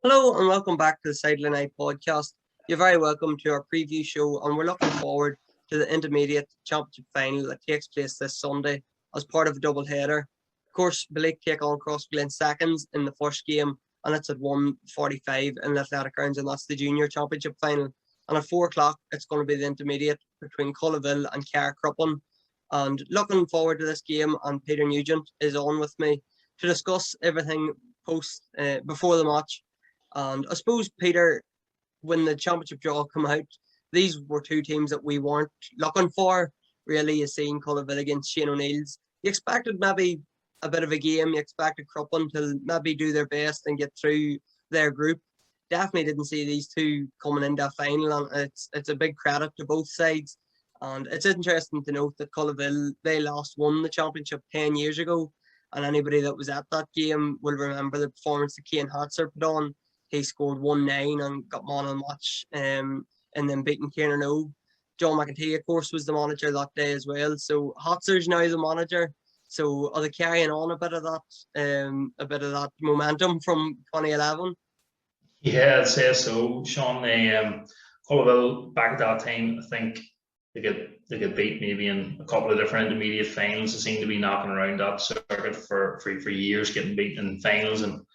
Hello and welcome back to the Sideline Eye podcast. You're very welcome to our preview show, and we're looking forward to the intermediate championship final that takes place this Sunday as part of a double header. Of course, Blake take on Crossglen seconds in the first game, and it's at 1:45 in the Athletic Grounds, and that's the junior championship final. And at 4 o'clock, it's going to be the intermediate between Culloville and Carrickcruppen. And looking forward to this game, and Peter Nugent is on with me to discuss everything before the match. And I suppose, Peter, when the championship draw come out, these were two teams that we weren't looking for, really, you seeing Culloville against Shane O'Neill's. You expected maybe a bit of a game. You expected Cruppen to maybe do their best and get through their group. Definitely didn't see these two coming into a final, and it's a big credit to both sides. And it's interesting to note that Culloville, they last won the championship 10 years ago, and anybody that was at that game will remember the performance that Cian Hatzer put on. He scored 1-9 and got man of the match, and then beating Kieran O. John McEntee, of course, was the manager that day as well. So Hotzer's now the manager. So are they carrying on a bit of that momentum from 2011? Yeah, I'd say so, Sean. Culloville back at that time, I think they get beat maybe in a couple of different intermediate finals. They seem to be knocking around that circuit for years, getting beat in finals and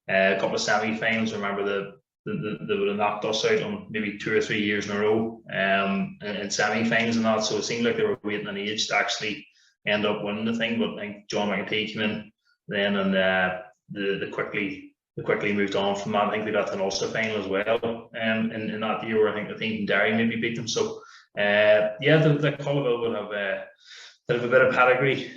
a couple of semi-finals. I remember they would have knocked us out on maybe 2 or 3 years in a row in semi-finals and that. So it seemed like they were waiting an age to actually end up winning the thing. But I think John McEntee came in then, and they quickly moved on from that. I think they got to an Ulster final as well in that year, where I think the team from Derry maybe beat them. So the Culloville would have a bit of pedigree.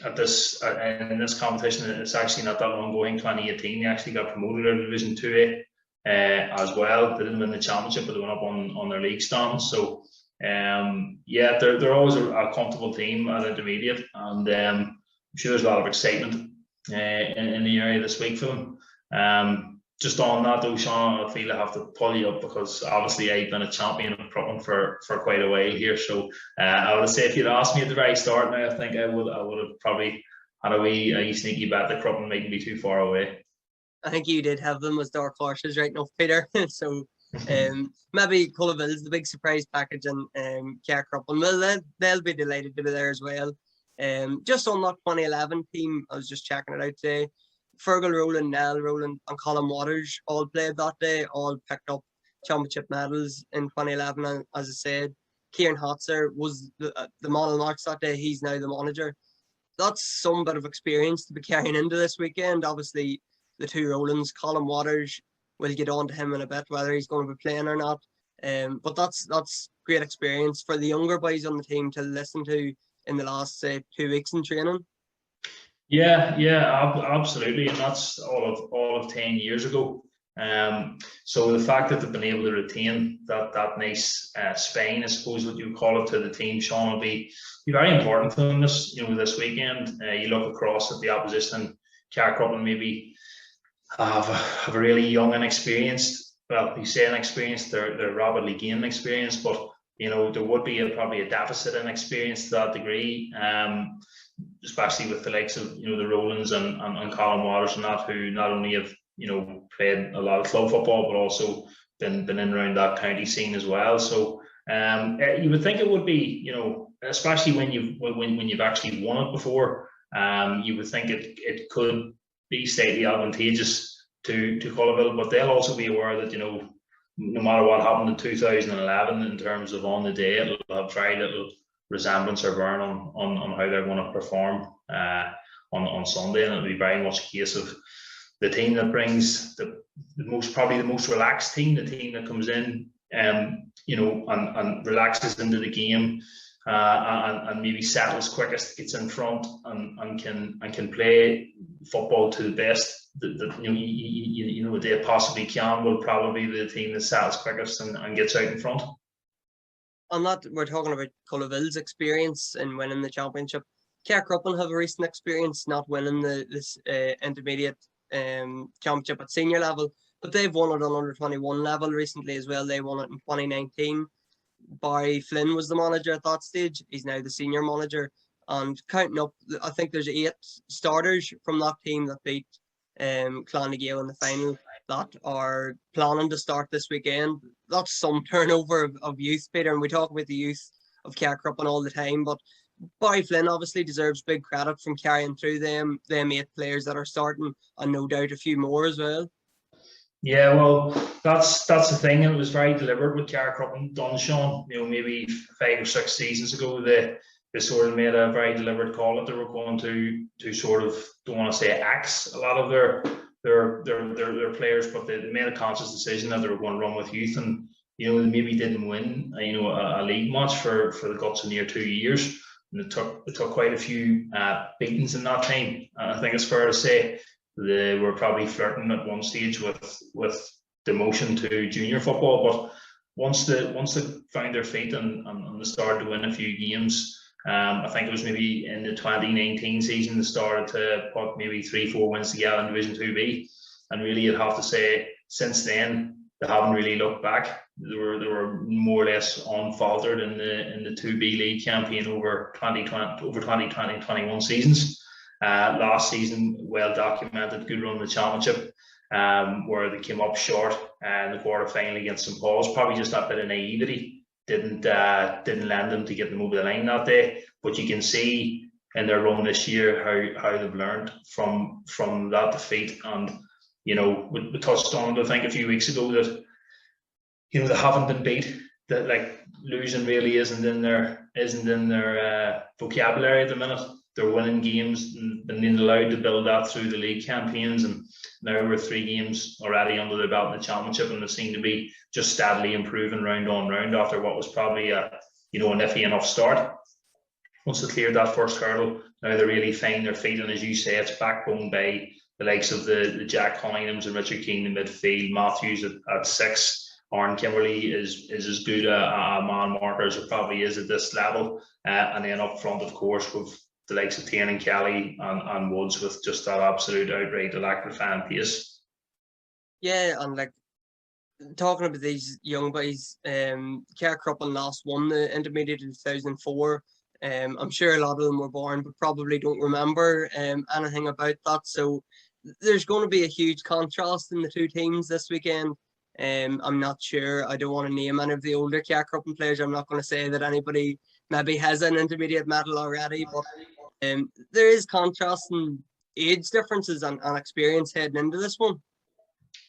In this competition. It's actually not that long ago. In 2018, they actually got promoted out of Division 2A as well. They didn't win the championship, but they went up on their league stands. So they're always a comfortable team at intermediate, and I'm sure there's a lot of excitement in the area this week for them. Just on that though, Sean, I feel I have to pull you up, because obviously I've been a champion of Cruppen for quite a while here. So I would say, if you'd asked me at the very start now, I think I would have probably had a wee sneaky bet that Cruppen mightn't be too far away. I think you did have them as dark horses right now, Peter. So maybe Culloville's the big surprise package, and Carrickcruppen, well, they'll be delighted to be there as well. Just on that 2011 team, I was just checking it out today. Fergal Rowland, Nell Rowland, and Colin Waters all played that day, all picked up championship medals in 2011. And as I said, Kieran Hatzer was the man of the match that day. He's now the manager. That's some bit of experience to be carrying into this weekend. Obviously, the two Rowlands, Colin Waters, we'll get on to him in a bit, whether he's going to be playing or not. But that's great experience for the younger boys on the team to listen to in the last, say, 2 weeks in training. Yeah, absolutely, and that's all of 10 years ago. So the fact that they've been able to retain that nice spine, I suppose what you would call it, to the team, Sean, will be very important for them this weekend. You look across at the opposition, Carrickcruppen maybe have a really young and experienced. Well, you say inexperienced, they're rapidly gaining experience, but there would be probably a deficit in experience to that degree. Especially with the likes of the Rowlands and Colin Waters and that, who not only have played a lot of club football, but also been in and around that county scene as well. So you would think it would be, especially when you've actually won it before, you would think it could be slightly advantageous to Culloville, but they'll also be aware that no matter what happened in 2011 in terms of on the day, it'll have very little resemblance or burn on how they're going to perform on Sunday, and it'll be very much a case of the team that brings the most relaxed team, the team that comes in and relaxes into the game and maybe settles quickest, gets in front and can play football to the best that they possibly can, will probably be the team that settles quickest and gets out in front. On that, we're talking about Culloville's experience in winning the championship. Carrickcruppen have a recent experience not winning this intermediate championship at senior level, but they've won it on under 21 level recently as well. They won it in 2019. Barry Flynn was the manager at that stage. He's now the senior manager. And counting up, I think there's 8 starters from that team that beat Clonagale in the final. that are planning to start this weekend. That's some turnover of youth, Peter, and we talk about the youth of Carrickcruppen all the time, but Barry Flynn obviously deserves big credit from carrying through them 8 players that are starting, and no doubt a few more as well. Yeah, well, that's the thing. It was very deliberate with Carrickcruppen done, Sean. Maybe 5 or 6 seasons ago, they sort of made a very deliberate call that they were going to sort of, don't want to say axe a lot of their players, but they made a conscious decision that they were going to run with youth, and they maybe didn't win a league match for the guts of near 2 years, and it took quite a few beatings in that time. I think it's fair to say they were probably flirting at one stage with demotion to junior football, but once they found their feet and they started to win a few games, I think it was maybe in the 2019 season they started to put maybe 3-4 wins together in Division 2B, and really you'd have to say since then they haven't really looked back. They were more or less unfaltered in the 2B league campaign over 2020-21 seasons. Last season, well documented, good run in the championship, where they came up short in the quarter final against St Paul's. Probably just that bit of naivety didn't lend them to get them over the line that day. But you can see in their run this year how they've learned from that defeat. And we touched on it, I think, a few weeks ago that they haven't been beat. That like losing really isn't in their vocabulary at the minute. They're winning games and being allowed to build that through the league campaigns, and now we're 3 games already under their belt in the championship, and they seem to be just steadily improving round on round after what was probably an iffy enough start. Once they cleared that first hurdle, now they really find their feet, and as you say, it's backbone by the likes of the Jack Cunninghams and Richard Keane in midfield, Matthews at 6. Aaron Kimberley is as good a man marker as it probably is at this level, and then up front, of course, with the likes of Tane and Kelly and Woods with just that absolute outright electrifying pace. Yeah, and like talking about these young boys, Carrickcruppen last won the intermediate in 2004. I'm sure a lot of them were born, but probably don't remember anything about that. So there's going to be a huge contrast in the two teams this weekend. I'm not sure. I don't want to name any of the older Carrickcruppen players. I'm not going to say that anybody maybe has an intermediate medal already, but there is contrast in age differences and experience heading into this one.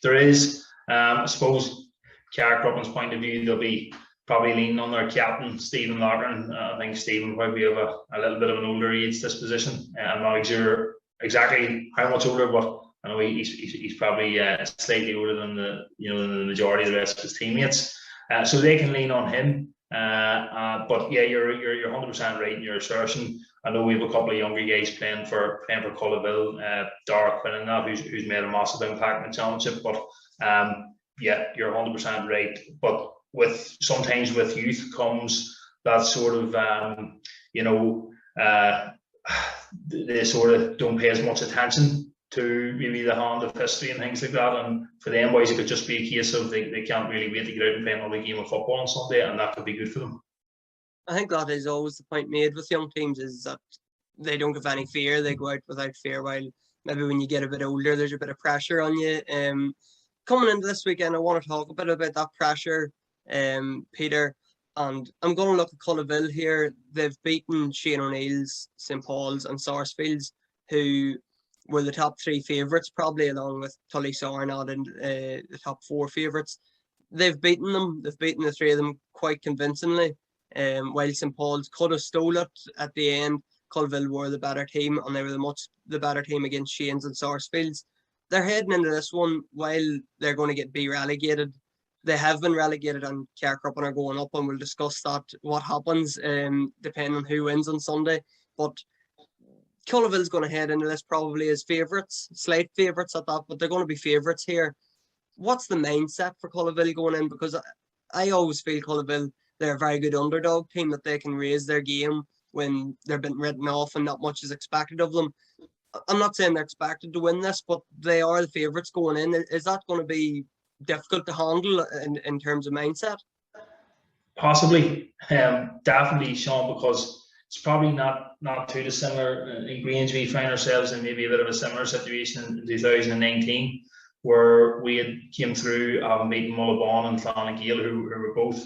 There is. I suppose Carrickcruppen's point of view, they'll be probably leaning on their captain, Stephen Loughlin. I think Stephen probably have a little bit of an older age disposition. I'm not sure exactly how much older, but I know he's probably slightly older than the majority of the rest of his teammates. So they can lean on him. But yeah, you're 100% right in your assertion. I know we have a couple of younger guys playing for Culloville, Dara Quinn and that, who's made a massive impact in the championship. But yeah, you're 100% right. But sometimes with youth comes that sort of they sort of don't pay as much attention to maybe the hand of history and things like that. And for them boys, it could just be a case of they can't really wait to get out and play another game of football on Sunday, and that could be good for them. I think that is always the point made with young teams, is that they don't have any fear. They go out without fear, while maybe when you get a bit older, there's a bit of pressure on you. Coming into this weekend, I want to talk a bit about that pressure, Peter. And I'm going to look at Culloville here. They've beaten Shane O'Neill's, St Paul's and Sarsfield's, who were the top 3 favourites, probably along with Tully Sarnod and the top 4 favourites. They've beaten them. They've beaten the 3 of them quite convincingly. While St Paul's could have stole it at the end, Culloville were the better team, and they were the better team against Shane's and Sarsfield's. They're heading into this one, while they're going to get relegated. They have been relegated, and Carrickcruppen are going up, and we'll discuss that, what happens depending on who wins on Sunday. But Culloville's going to head into this probably as favourites, slight favourites at that, but they're going to be favourites here. What's the mindset for Culloville going in? Because I always feel Culloville, they're a very good underdog team, that they can raise their game when they've been written off and not much is expected of them. I'm not saying they're expected to win this, but they are the favourites going in. Is that going to be difficult to handle in terms of mindset? Possibly. Definitely, Sean, because it's probably not too dissimilar. In Grange, we find ourselves in maybe a bit of a similar situation in 2019. where we had came through meeting Mullabon and Flanagale, who were both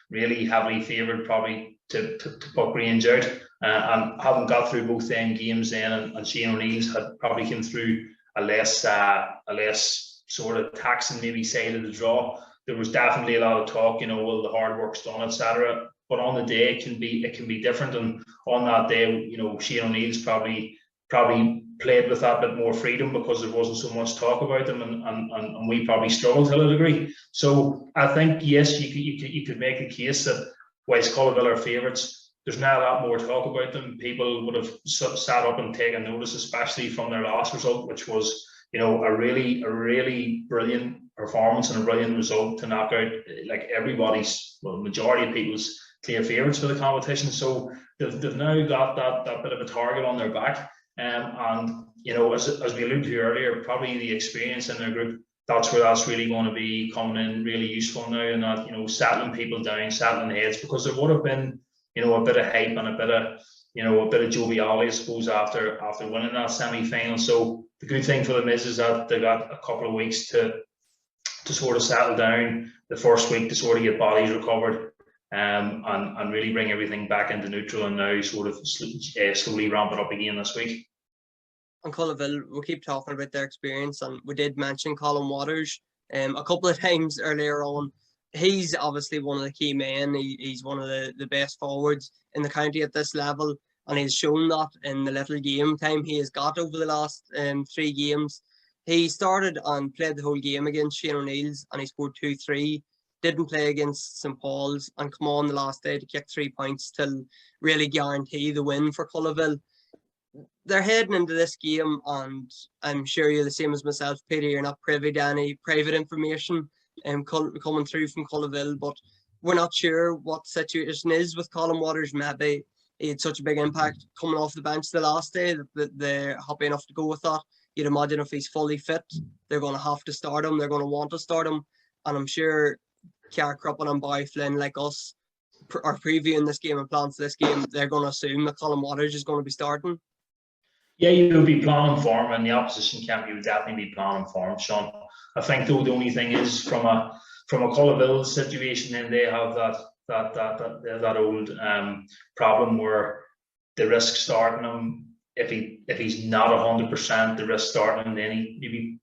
really heavily favoured probably to puck range out, and having got through both them games then, and Shane O'Neill's had probably came through a less sort of taxing maybe side of the draw. There was definitely a lot of talk, well, the hard work's done, etc. But on the day, it can be different, and on that day, Shane O'Neill's probably played with that bit more freedom because there wasn't so much talk about them, and we probably struggled to a degree. So I think yes, you could make a case that whilst Culloville are favourites, there's not a lot more talk about them. People would have sat up and taken notice, especially from their last result, which was a really brilliant performance and a brilliant result to knock out like everybody's, well, majority of people's clear favourites for the competition. So they've now got that bit of a target on their back. And as we alluded to earlier, probably the experience in their group, that's where that's really going to be coming in really useful now, and that settling people down, settling heads, because there would have been a bit of hype and a bit of joviality, I suppose, after winning that semi-final. So the good thing for them is that they got a couple of weeks to sort of settle down, the first week to sort of get bodies recovered, and really bring everything back into neutral, and now sort of slowly ramp it up again this week. On Culloville, we'll keep talking about their experience, and we did mention Colin Waters a couple of times earlier on. He's obviously one of the key men. He's one of the best forwards in the county at this level, and he's shown that in the little game time he has got over the last 3 games. He started and played the whole game against Shane O'Neill's, and he scored 2-3. Didn't play against St Paul's, and come on the last day to kick 3 points to really guarantee the win for Culloville. They're heading into this game, and I'm sure you're the same as myself, Peter. You're not privy to any private information coming through from Culloville, but we're not sure what the situation is with Colin Waters. Maybe he had such a big impact coming off the bench the last day that they're happy enough to go with that. You'd imagine if he's fully fit, they're going to have to start him. They're going to want to start him, and I'm sure Carrickcruppen and Barry Flynn, like us, are previewing this game and plans this game. They're going to assume that Colin Waters is going to be starting. Yeah, you would be planning for him, and the opposition camp, you would definitely be planning for him, Sean. I think though the only thing is from a Culloville situation, then they have that old problem where the risk starting him, if he's not 100%, the risk starting him, then he maybe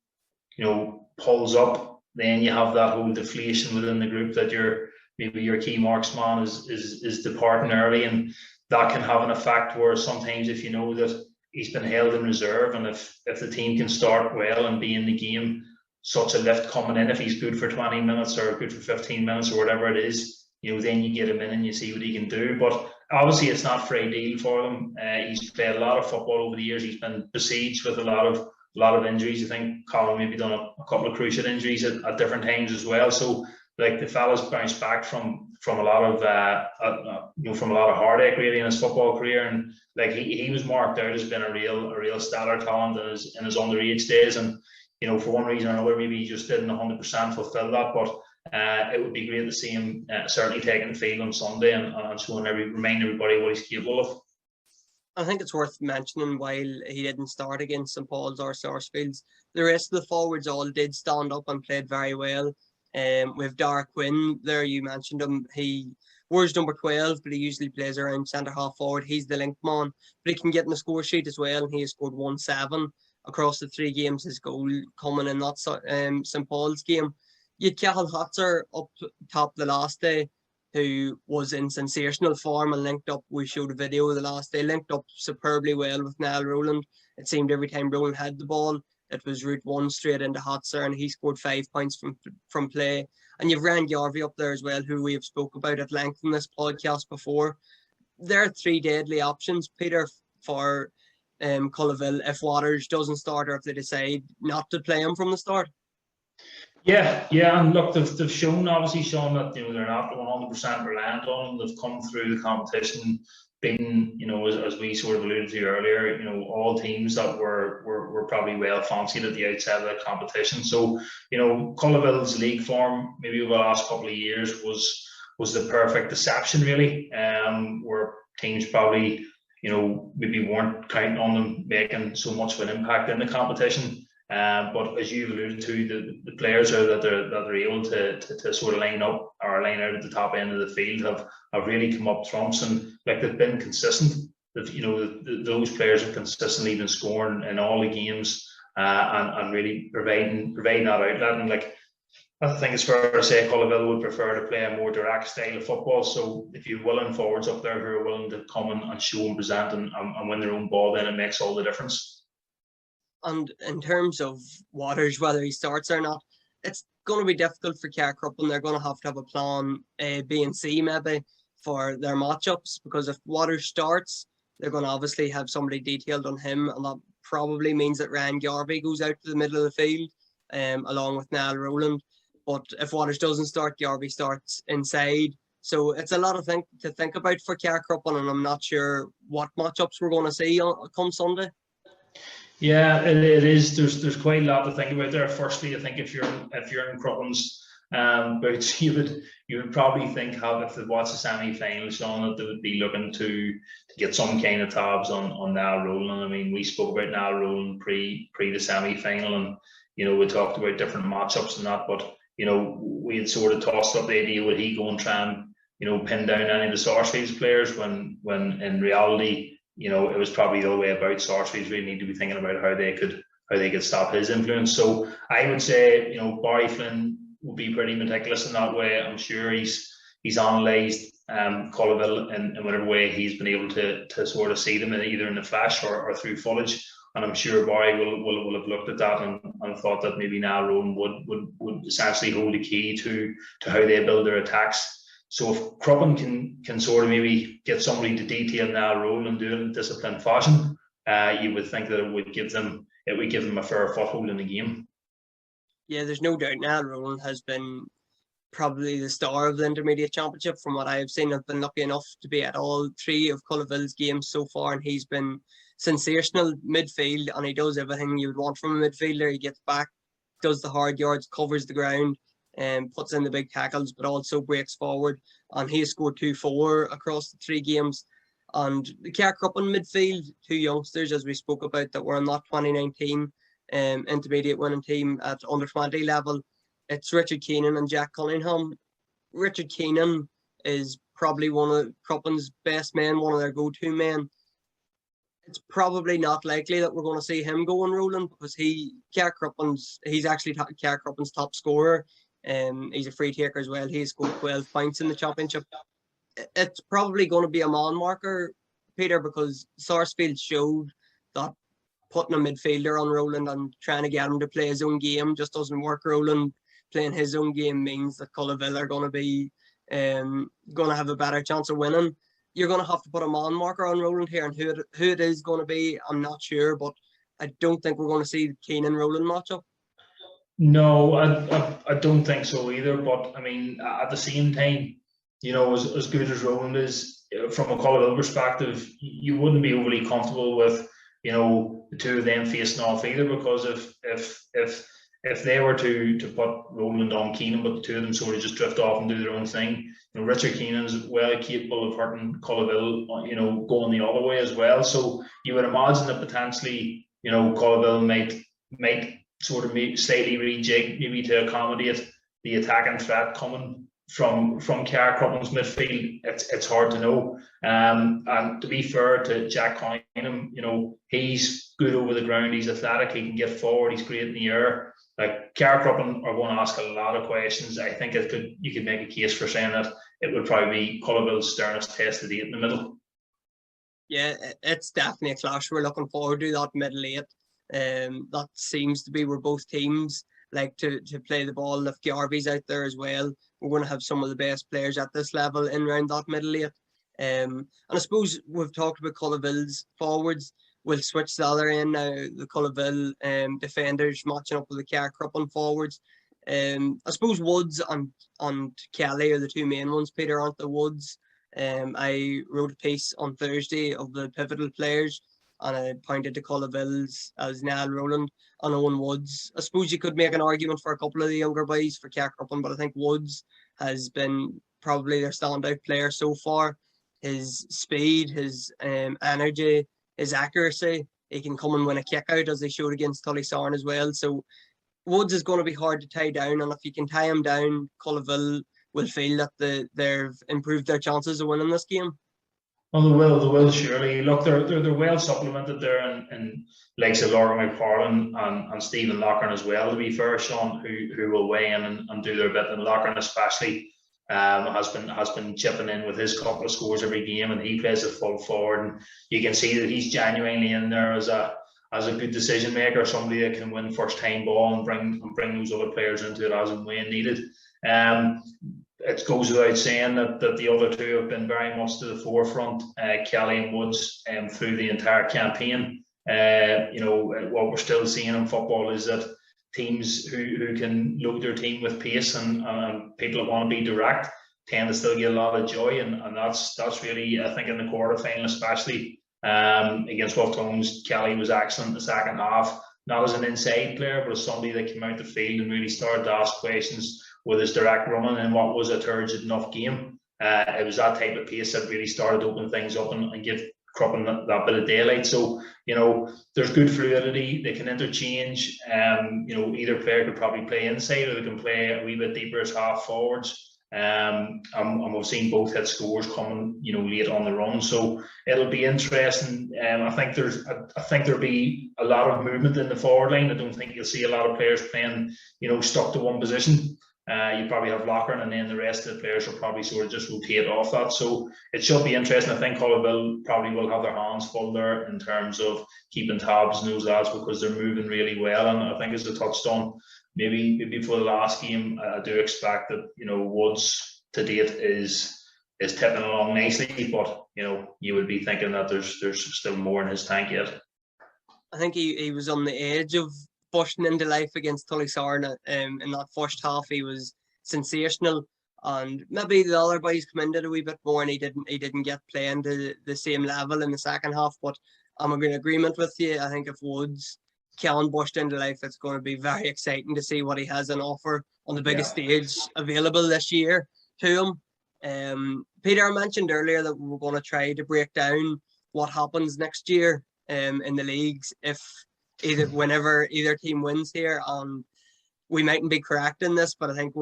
pulls up. Then you have that whole deflation within the group that maybe your key marksman is departing early, and that can have an effect where sometimes if you know that he's been held in reserve, and if the team can start well and be in the game, such a lift coming in, if he's good for 20 minutes or good for 15 minutes or whatever it is, then you get him in and you see what he can do. But obviously it's not for a deal for them. He's played a lot of football over the years. He's been besieged with a lot of injuries. I think Colin maybe done a couple of cruciate injuries at different times as well. So like the fella's bounced back from a lot of from a lot of heartache really in his football career, and like he was marked out as being a real stellar talent in his underage days, and for one reason or another maybe he just didn't 100% fulfill that. But it would be great to see him certainly taking the field on Sunday and remind everybody what he's capable of. I think it's worth mentioning, while he didn't start against St Paul's or Sarsfields, the rest of the forwards all did stand up and played very well. With Dara Quinn there, you mentioned him. He wears number 12, but he usually plays around centre half forward. He's the link man, but he can get in the score sheet as well, and he has scored 1-7 across the 3 games. His goal coming in that St Paul's game. You had Cahill Hatzer up top the last day, who was in sensational form and linked up. We showed a video of the last day, linked up superbly well with Niall Rowland. It seemed every time Rowland had the ball, it was route one straight into Hatzer, and he scored 5 points from play. And you've Ryan Garvey up there as well, who we have spoke about at length in this podcast before. There are 3 deadly options, Peter, for Culloville if Waters doesn't start, or if they decide not to play him from the start. Yeah, and look, they've shown, obviously, Sean, that they're not 100% reliant on him. They've come through the competition, beaten, as we sort of alluded to earlier, all teams that were probably well fancied at the outset of the competition. So, Culloville's league form, maybe over the last couple of years, was the perfect deception, really, where teams probably, maybe weren't counting on them making so much of an impact in the competition. But as you've alluded to, the players are that they're able to sort of line up or line out at the top end of the field have really come up trumps, and like they've been consistent. That, you know, those players have consistently been scoring in all the games, and really providing that outlet. And like, I think it's fair to say Culloville would prefer to play a more direct style of football. So if you've willing forwards up there who are willing to come and show and present and win their own ball, then it makes all the difference. And in terms of Waters, whether he starts or not, it's going to be difficult for Carrickcruppen. They're going to have a plan A, B, and C maybe for their matchups, because if Waters starts, they're going to obviously have somebody detailed on him, and that probably means that Ryan Garvey goes out to the middle of the field, along with Niall Rowland. But if Waters doesn't start, Garvey starts inside. So it's a lot of to think about for Carrickcruppen, and I'm not sure what matchups we're going to see come Sunday. Yeah, it is. There's quite a lot to think about there. Firstly, I think if you're in Cruppen's boots, you would probably think, if they watch the semi-final, Sean, that they would be looking to get some kind of tabs on Niall Rowland. I mean, we spoke about Niall Rowland pre the semi-final, and you know, we talked about different matchups and that, but you know, we had sort of tossed up the idea, would he go and try and, you know, pin down any of the Sarsfields players, when in reality, you know, it was probably the other way about. Sarsfields really need to be thinking about how they could stop his influence. So I would say, you know, Barry Flynn will be pretty meticulous in that way. I'm sure he's analysed Culloville in whatever way he's been able to sort of see them either in the flash or through footage. And I'm sure Barry will have looked at that and thought that maybe Niall Rowland would essentially hold the key to how they build their attacks. So if Cruppen can sort of maybe get somebody to detail Niall Rowland and do it in a disciplined fashion, you would think that it would give them a fair foothold in the game. Yeah, there's no doubt Niall Rowland has been probably the star of the Intermediate Championship from what I've seen. I've been lucky enough to be at all three of Culloville's games so far, and he's been sensational midfield, and he does everything you would want from a midfielder. He gets back, does the hard yards, covers the ground, and puts in the big tackles, but also breaks forward. And he has scored 2-4 across the 3 games. And the Carrickcruppen midfield, 2 youngsters, as we spoke about, that were in that 2019 intermediate winning team at under 20 level. It's Richard Keenan and Jack Cunningham. Richard Keenan is probably one of Cruppen's best men, one of their go-to men. It's probably not likely that we're going to see him go on Rowland, because he's actually Carrickcruppen's top scorer. He's a free taker as well. He's scored 12 points in the championship. It's probably going to be a man marker, Peter, because Sarsfield showed that putting a midfielder on Rowland and trying to get him to play his own game just doesn't work. Rowland playing his own game means that Culloville are going to be going to have a better chance of winning. You're going to have to put a man marker on Rowland here, and who it is going to be, I'm not sure, but I don't think we're going to see the Keenan Rowland matchup. No, I don't think so either. But I mean, at the same time, you know, as good as Rowland is, from a Culloville perspective, you wouldn't be overly comfortable with, you know, the two of them facing off either, because if they were to put Rowland on Keenan, but the two of them sort of just drift off and do their own thing, you know, Richard Keenan is well capable of hurting Culloville, you know, going the other way as well. So you would imagine that potentially, you know, Culloville might sort of slightly rejig, maybe to accommodate the attacking threat coming from Carrickcruppen's midfield. It's hard to know. And to be fair to Jack Cunningham, you know, he's good over the ground, he's athletic, he can get forward, he's great in the air. Like, Carrickcruppen are going to ask a lot of questions. I think you could make a case for saying that it would probably be Culloville's sternest test of the 8 in the middle. Yeah, it's definitely a clash. We're looking forward to that middle 8. That seems to be where both teams like to play the ball. If Garvey's out there as well, we're going to have some of the best players at this level in around that middle 8. And I suppose we've talked about Culloville's forwards. We'll switch the other end now. The Culloville defenders matching up with the Carrickcruppen forwards. I suppose Woods and Kelly are the 2 main ones, Peter, aren't the Woods? I wrote a piece on Thursday of the pivotal players, and I pointed to Culloville's as Niall Rowland and Owen Woods. I suppose you could make an argument for a couple of the younger boys for Carrickcruppen, but I think Woods has been probably their standout player so far. His speed, his energy, his accuracy, he can come and win a kick out, as they showed against Tullysarn as well. So Woods is going to be hard to tie down, and if you can tie him down, Culloville will feel that they've improved their chances of winning this game. Well, they will surely. Look, they're well supplemented there, and likes of Laura McFarlane and Stephen Lochran as well. To be fair, Sean, who will weigh in and do their bit, and Lochran especially has been chipping in with his couple of scores every game, and he plays a full forward, and you can see that he's genuinely in there as a good decision maker, somebody that can win first time ball and bring those other players into it as and when needed. It goes without saying that the other two have been very much to the forefront, Kelly and Woods, through the entire campaign. What we're still seeing in football is that teams who can load their team with pace and people that want to be direct tend to still get a lot of joy, and that's really, I think, in the quarterfinal especially against Wolf Tones, Kelly was excellent in the second half, not as an inside player, but as somebody that came out the field and really started to ask questions with his direct running in what was a turgid enough game. It was that type of pace that really started to open things up and give Cruppen that bit of daylight. So, there's good fluidity. They can interchange. Either player could probably play inside, or they can play a wee bit deeper as half forwards. And we've seen both hit scores coming, late on the run. So it'll be interesting. I think there'll be a lot of movement in the forward line. I don't think you'll see a lot of players playing, stuck to one position. You probably have Lochran, and then the rest of the players will probably sort of just rotate off that. So it should be interesting. I think Culloville probably will have their hands full there in terms of keeping tabs on those lads, because they're moving really well. And I think, as I touched on, maybe for the last game, I do expect that Woods to date is tipping along nicely, but you would be thinking that there's still more in his tank yet. I think he was on the edge of busting into life against Tullysarn. In that first half, he was sensational, and maybe the other boys come in did a wee bit more, and he didn't get playing to the same level in the second half. But I'm in agreement with you. I think if Woods can bust into life, it's going to be very exciting to see what he has on offer on the biggest stage available this year to him. Peter, I mentioned earlier that we were going to try to break down what happens next year in the leagues if whenever either team wins here, and we mightn't be correct in this, but I think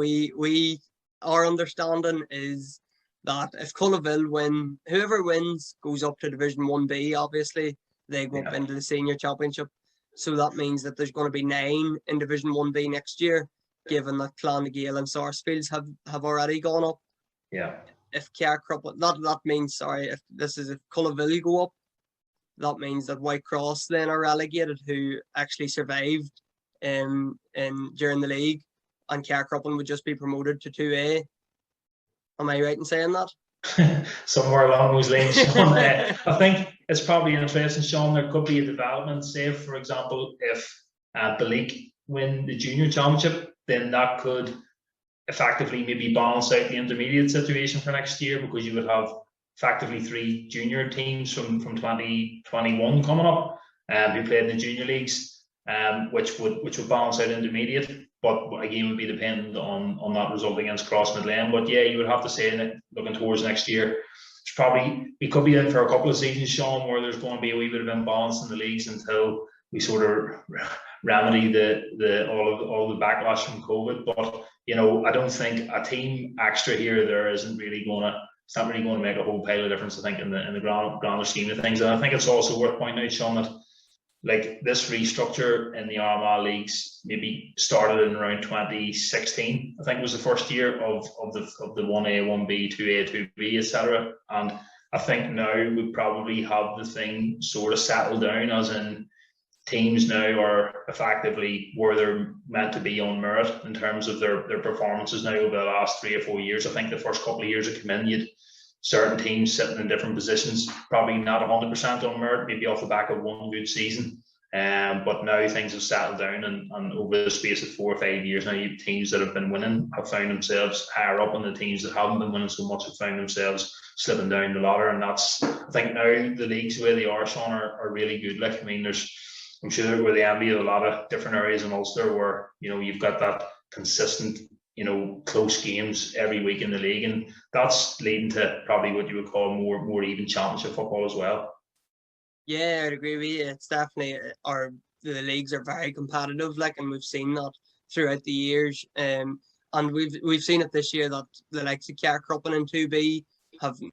our understanding is that if Culloville win, whoever wins goes up to Division 1B. Obviously, they go up into the senior championship. So that means that there's going to be 9 in Division 1B next year, given that Clonagale and Sarsfields have already gone up. Yeah. If Carrickcruppen, that means, if Culloville go up, that means that Whitecross then are relegated, who actually survived during the league, and Carrickcruppen would just be promoted to 2A. Am I right in saying that? Somewhere along those lines, Sean. I think it's probably interesting, Sean. There could be a development. Say, for example, if Balik win the junior championship, then that could effectively maybe balance out the intermediate situation for next year, because you would have effectively 3 junior teams from 2021 coming up, who played in the junior leagues, which would balance out intermediate. But again, would be dependent on that result against Cross Midland. But yeah, you would have to say that looking towards next year, we could be in for a couple of seasons, Sean, where there's going to be a wee bit of imbalance in the leagues until we sort of remedy all the backlash from COVID. But I don't think a team extra here or there isn't really going to. It's not really going to make a whole pile of difference, I think, in the grander scheme of things. And I think it's also worth pointing out, Sean, that this restructure in the Armagh leagues maybe started in around 2016. I think it was the first year of the 1A, 1B, 2A, 2B, etc. And I think now we probably have the thing sort of settled down, as in teams now are effectively where they're meant to be on merit in terms of their performances now over the last 3 or 4 years. I think the first couple of years that come in, you'd certain teams sitting in different positions, probably not 100% on merit, maybe off the back of one good season. But now things have settled down, and over the space of 4 or 5 years now, you teams that have been winning have found themselves higher up, and the teams that haven't been winning so much have found themselves slipping down the ladder. And that's, I think, now the leagues the way they are, Sean, are really good. I'm sure we're the envy of a lot of different areas in Ulster where you've got that consistent close games every week in the league, and that's leading to probably what you would call more even championship football as well. Yeah, I'd agree with you. It's definitely the leagues are very competitive, like, and we've seen that throughout the years. And we've seen it this year that the likes of Carrickcruppen and 2B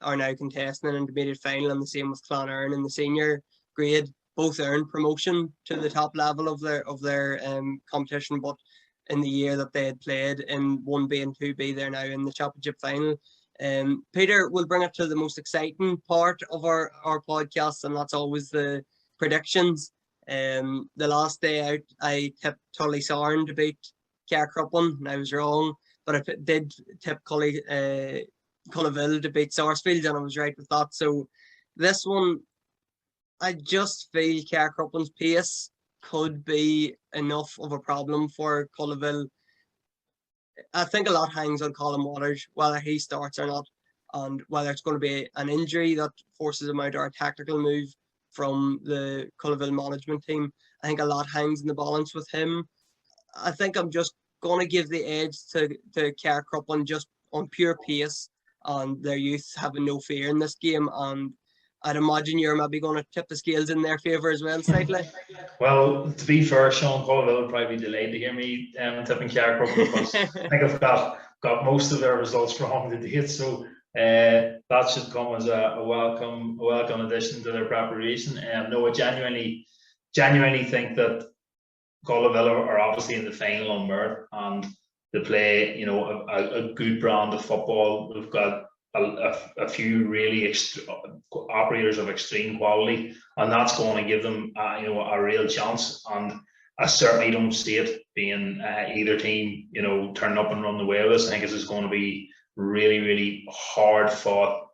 are now contesting an intermediate final, and the same with Clonerne in the senior grade. Both earned promotion to the top level of their competition, but in the year that they had played in 1B and 2B, they're now in the championship final. Peter, we'll bring it to the most exciting part of our podcast, and that's always the predictions. The last day out, I tipped Tullysarn to beat Carrickcruppen, and I was wrong, but I did tip Culloville to beat Sarsfield, and I was right with that. So this one, I just feel Carrickcruppen's pace could be enough of a problem for Culloville. I think a lot hangs on Colin Waters, whether he starts or not, and whether it's going to be an injury that forces him out or a tactical move from the Culloville management team. I think a lot hangs in the balance with him. I think I'm just going to give the edge to Carrickcruppen just on pure pace and their youth having no fear in this game. And I'd imagine you're maybe going to tip the scales in their favour as well, slightly. Well, to be fair, Sean Culloville will probably be delayed to hear me tipping Carrickcruppen because I think I've got most of their results wrong to date. So that should come as a welcome addition to their preparation. No, I genuinely think that Culloville are obviously in the final on merit, and they play, a good brand of football. We've got a few really operators of extreme quality, and that's going to give them a real chance. And I certainly don't see it being either team turning up and running away with us. I think this is going to be really, really hard fought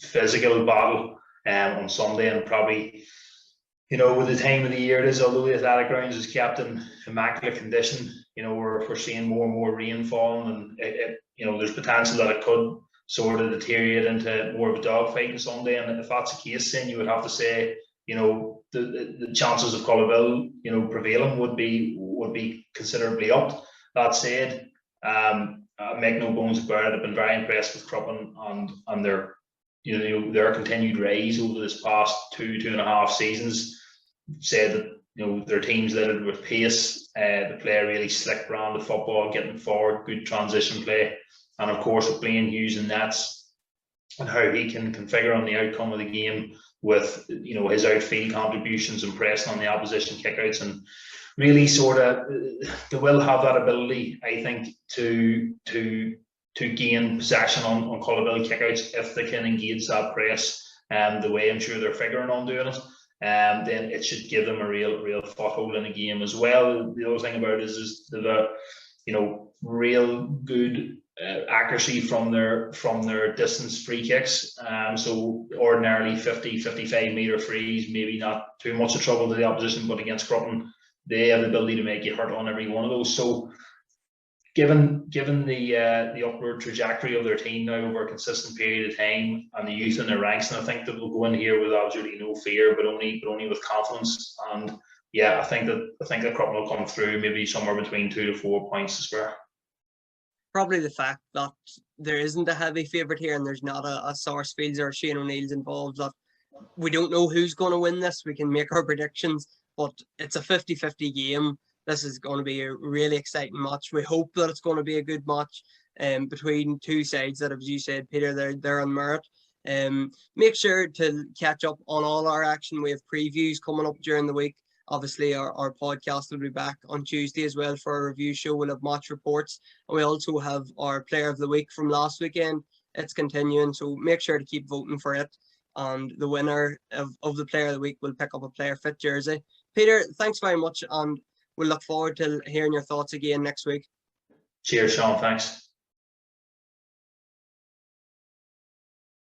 physical battle on Sunday, and probably with the time of the year it is, although the athletic grounds is kept in immaculate condition, we're seeing more and more rain falling, and there's potential that it could sort of deteriorate into more of a dogfight on Sunday. And if that's the case, then you would have to say, the chances of Culloville, prevailing would be considerably upped. That said, make no bones about it, I've been very impressed with Cruppen and their continued rise over this past two and a half seasons. Said that their team's littered with pace. They play a really slick brand of football, getting forward, good transition play. And of course, with Blaine Hughes and nets and how he can configure on the outcome of the game with his outfield contributions and pressing on the opposition kickouts, and really sort of they will have that ability, I think, to gain possession on Culloville kickouts if they can engage that press. The way I'm sure they're figuring on doing it, then it should give them a real foothold in the game as well. The other thing about it is the real good accuracy from their distance free kicks. So ordinarily 50-55 meter frees, maybe not too much of trouble to the opposition, but against Cruppen, they have the ability to make you hurt on every one of those. So given the upward trajectory of their team now over a consistent period of time, and the youth in their ranks, and I think that they'll go in here with absolutely no fear, but only with confidence. And yeah, I think that Cruppen will come through maybe somewhere between 2 to 4 points to spare. Probably the fact that there isn't a heavy favourite here, and there's not a Sarsfields or a Shane O'Neill's involved, that we don't know who's going to win this. We can make our predictions, but it's a 50-50 game. This is going to be a really exciting match. We hope that it's going to be a good match between two sides that, as you said, Peter, they're on merit. Make sure to catch up on all our action. We have previews coming up during the week. Obviously, our podcast will be back on Tuesday as well for a review show. We'll have match reports. And we also have our player of the week from last weekend. It's continuing, so make sure to keep voting for it. And the winner of the player of the week will pick up a player fit jersey. Peter, thanks very much, and we'll look forward to hearing your thoughts again next week. Cheers, Sean. Thanks.